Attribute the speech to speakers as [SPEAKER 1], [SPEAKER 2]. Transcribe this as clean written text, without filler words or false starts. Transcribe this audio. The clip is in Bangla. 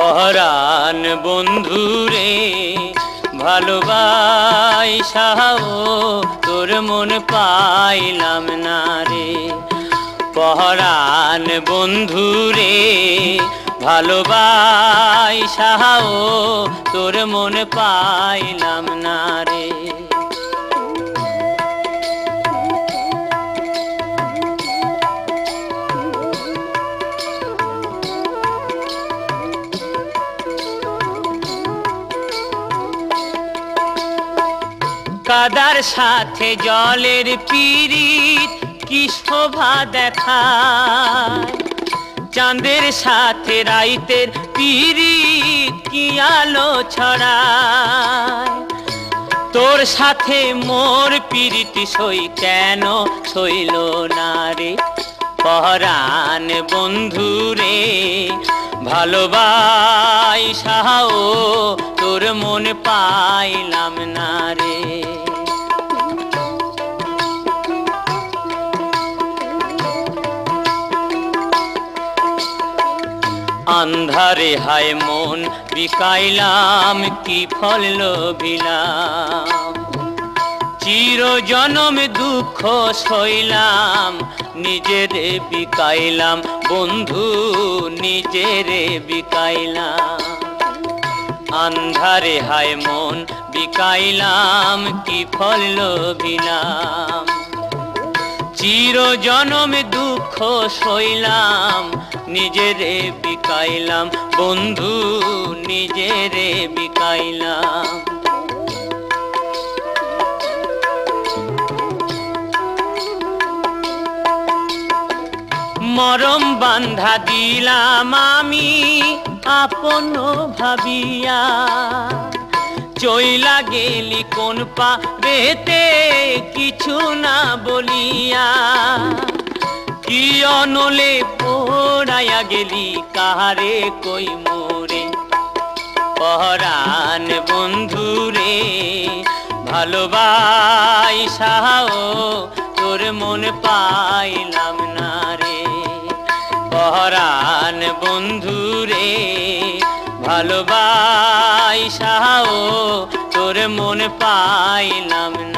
[SPEAKER 1] পরাণ বন্ধুরে ভালোবাসাও তোর মন পাইলাম না রে। পরাণ বন্ধুরে ভালোবাসাও তোর মন পাইলাম না রে। কাদার সাথে জলের পীড়িত কি শোভা দেখায়, চাঁদের সাথে রাইতের পীড়িত কি আলো ছড়ায়। তোর সাথে মোর পীড়িত সই কেন সইল না রে। পরাণ বন্ধুরে ভালোবাসাও তোর মন পাইলাম না রে। আন্ধারে হায় মন বিকাইলাম কি ফল লোভিলাম, চির জনম দুঃখ সইলাম নিজেরে বিকাইলাম বন্ধু নিজেরে বিকাইলাম। আন্ধারে হায় মন বিকাইলাম কি ফল লোভিলাম, চির জনম দুঃখ সইলাম নিজেরে বিকাইলাম বন্ধু নিজেরে বিকাইলাম। মরম বান্ধা দিলাম আমি আপন ভাবিয়া, চইলা গেলি কোন পারেতে কিছু না বলিয়া। কি অনলে পোড়াইয়া গেলি কাহারে কই মোরে। পরাণ বন্ধুরে ভালোবাসাও তোর মন পাইলাম না রে। পরাণ বন্ধুরে ভালোবাসাও তোর মন পাইলাম না।